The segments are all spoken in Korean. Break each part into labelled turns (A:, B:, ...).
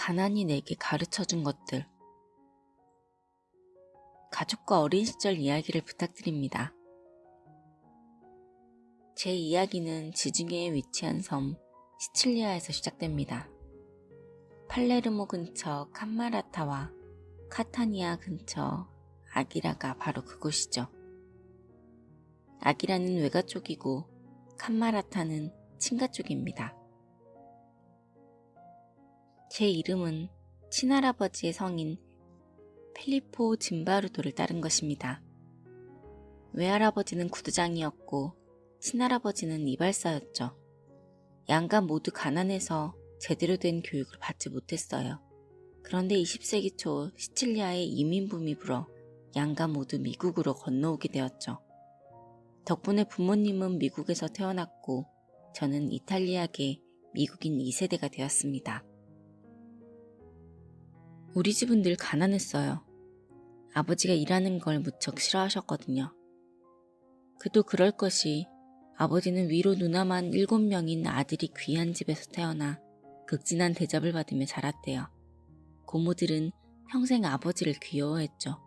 A: 가난이 내게 가르쳐준 것들. 가족과 어린 시절 이야기를 부탁드립니다. 제 이야기는 지중해에 위치한 섬 시칠리아에서 시작됩니다. 팔레르모 근처 캄마라타와 카타니아 근처 아기라가 바로 그곳이죠. 아기라는 외가 쪽이고 캄마라타는 친가 쪽입니다. 제 이름은 친할아버지의 성인 필리포 짐바루도를 따른 것입니다. 외할아버지는 구두장이었고 친할아버지는 이발사였죠. 양가 모두 가난해서 제대로 된 교육을 받지 못했어요. 그런데 20세기 초 시칠리아에 이민붐이 불어 양가 모두 미국으로 건너오게 되었죠. 덕분에 부모님은 미국에서 태어났고 저는 이탈리아계 미국인 2세대가 되었습니다. 우리 집은 늘 가난했어요. 아버지가 일하는 걸 무척 싫어하셨거든요. 그도 그럴 것이 아버지는 위로 누나만 7명인 아들이 귀한 집에서 태어나 극진한 대접을 받으며 자랐대요. 고모들은 평생 아버지를 귀여워했죠.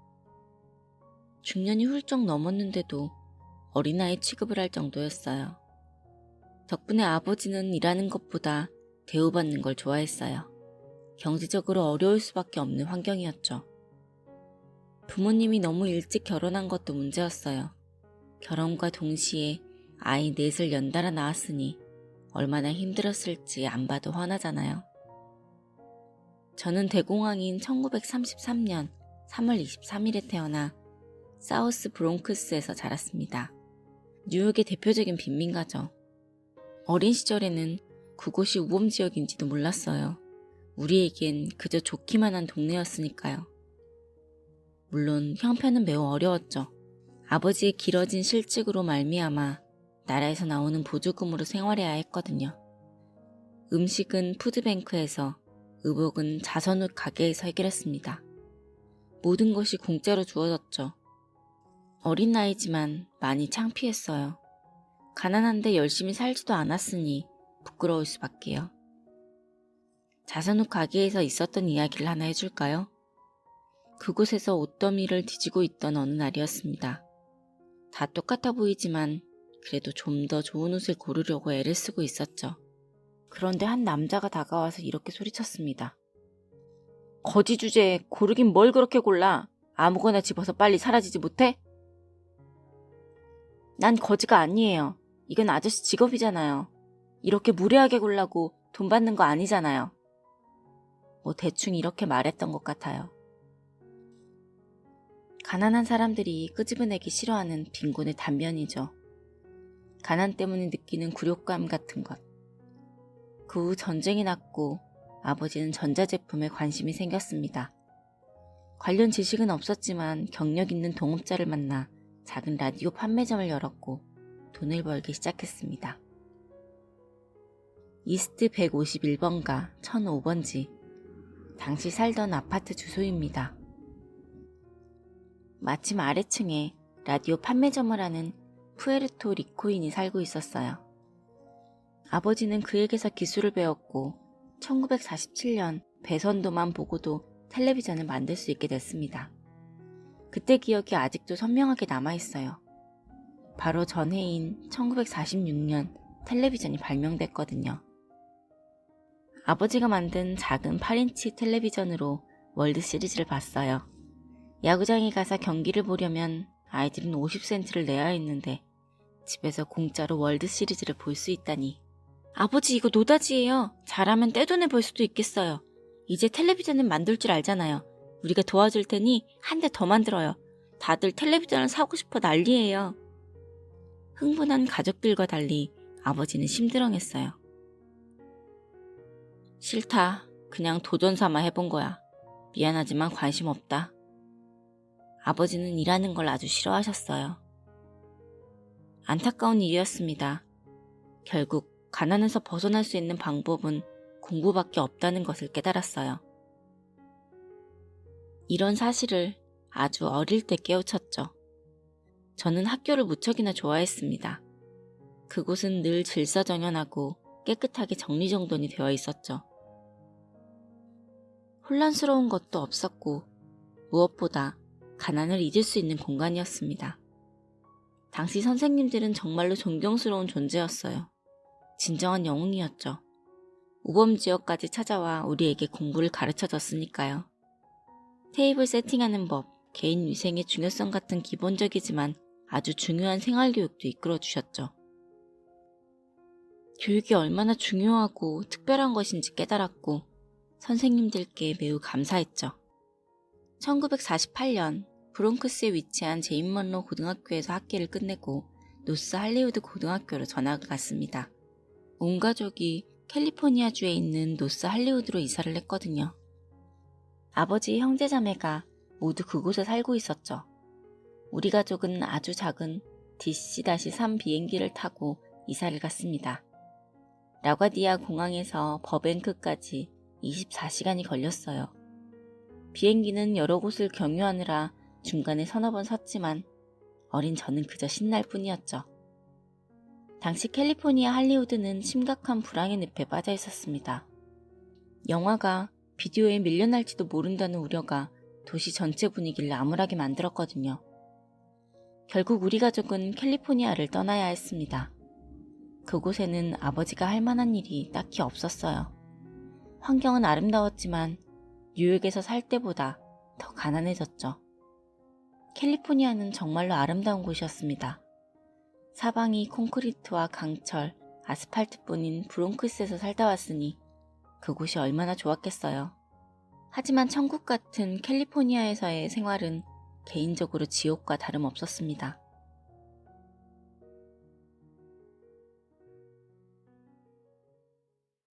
A: 중년이 훌쩍 넘었는데도 어린아이 취급을 할 정도였어요. 덕분에 아버지는 일하는 것보다 대우받는 걸 좋아했어요. 경제적으로 어려울 수밖에 없는 환경이었죠. 부모님이 너무 일찍 결혼한 것도 문제였어요. 결혼과 동시에 아이 넷을 연달아 낳았으니 얼마나 힘들었을지 안 봐도 훤하잖아요. 저는 대공황인 1933년 3월 23일에 태어나 사우스 브롱크스에서 자랐습니다. 뉴욕의 대표적인 빈민가죠. 어린 시절에는 그곳이 우범지역인지도 몰랐어요. 우리에겐 그저 좋기만 한 동네였으니까요. 물론 형편은 매우 어려웠죠. 아버지의 길어진 실직으로 말미암아 나라에서 나오는 보조금으로 생활해야 했거든요. 음식은 푸드뱅크에서, 의복은 자선옷 가게에서 해결했습니다. 모든 것이 공짜로 주어졌죠. 어린 나이지만 많이 창피했어요. 가난한데 열심히 살지도 않았으니 부끄러울 수밖에요. 자선옷 가게에서 있었던 이야기를 하나 해줄까요? 그곳에서 옷더미를 뒤지고 있던 어느 날이었습니다. 다 똑같아 보이지만 그래도 좀 더 좋은 옷을 고르려고 애를 쓰고 있었죠. 그런데 한 남자가 다가와서 이렇게 소리쳤습니다. 거지 주제에 고르긴 뭘 그렇게 골라? 아무거나 집어서 빨리 사라지지 못해? 난 거지가 아니에요. 이건 아저씨 직업이잖아요. 이렇게 무례하게 골라고 돈 받는 거 아니잖아요. 뭐 대충 이렇게 말했던 것 같아요. 가난한 사람들이 끄집어내기 싫어하는 빈곤의 단면이죠. 가난 때문에 느끼는 굴욕감 같은 것. 그 후 전쟁이 났고 아버지는 전자제품에 관심이 생겼습니다. 관련 지식은 없었지만 경력 있는 동업자를 만나 작은 라디오 판매점을 열었고 돈을 벌기 시작했습니다. 이스트 151번가 1005번지. 당시 살던 아파트 주소입니다. 마침 아래층에 라디오 판매점을 하는 푸에르토 리코인이 살고 있었어요. 아버지는 그에게서 기술을 배웠고 1947년 배선도만 보고도 텔레비전을 만들 수 있게 됐습니다. 그때 기억이 아직도 선명하게 남아있어요. 바로 전해인 1946년 텔레비전이 발명됐거든요. 아버지가 만든 작은 8인치 텔레비전으로 월드 시리즈를 봤어요. 야구장에 가서 경기를 보려면 아이들은 50센트를 내야 했는데 집에서 공짜로 월드 시리즈를 볼 수 있다니. 아버지 이거 노다지예요. 잘하면 떼돈을 벌 수도 있겠어요. 이제 텔레비전은 만들 줄 알잖아요. 우리가 도와줄 테니 한 대 더 만들어요. 다들 텔레비전을 사고 싶어 난리예요. 흥분한 가족들과 달리 아버지는 심드렁했어요. 싫다. 그냥 도전 삼아 해본 거야. 미안하지만 관심 없다. 아버지는 일하는 걸 아주 싫어하셨어요. 안타까운 일이었습니다. 결국 가난에서 벗어날 수 있는 방법은 공부밖에 없다는 것을 깨달았어요. 이런 사실을 아주 어릴 때 깨우쳤죠. 저는 학교를 무척이나 좋아했습니다. 그곳은 늘 질서정연하고 깨끗하게 정리정돈이 되어 있었죠. 혼란스러운 것도 없었고 무엇보다 가난을 잊을 수 있는 공간이었습니다. 당시 선생님들은 정말로 존경스러운 존재였어요. 진정한 영웅이었죠. 우범지역까지 찾아와 우리에게 공부를 가르쳐줬으니까요. 테이블 세팅하는 법, 개인 위생의 중요성 같은 기본적이지만 아주 중요한 생활교육도 이끌어주셨죠. 교육이 얼마나 중요하고 특별한 것인지 깨달았고 선생님들께 매우 감사했죠. 1948년 브롱크스에 위치한 제인 먼로 고등학교에서 학기를 끝내고 노스 할리우드 고등학교로 전학을 갔습니다. 온 가족이 캘리포니아주에 있는 노스 할리우드로 이사를 했거든요. 아버지의 형제자매가 모두 그곳에 살고 있었죠. 우리 가족은 아주 작은 DC-3 비행기를 타고 이사를 갔습니다. 라과디아 공항에서 버뱅크까지 24시간이 걸렸어요. 비행기는 여러 곳을 경유하느라 중간에 서너 번 섰지만 어린 저는 그저 신날 뿐이었죠. 당시 캘리포니아 할리우드는 심각한 불황의 늪에 빠져 있었습니다. 영화가 비디오에 밀려날지도 모른다는 우려가 도시 전체 분위기를 암울하게 만들었거든요. 결국 우리 가족은 캘리포니아를 떠나야 했습니다. 그곳에는 아버지가 할 만한 일이 딱히 없었어요. 환경은 아름다웠지만 뉴욕에서 살 때보다 더 가난해졌죠. 캘리포니아는 정말로 아름다운 곳이었습니다. 사방이 콘크리트와 강철, 아스팔트뿐인 브롱크스에서 살다 왔으니 그곳이 얼마나 좋았겠어요. 하지만 천국 같은 캘리포니아에서의 생활은 개인적으로 지옥과 다름없었습니다.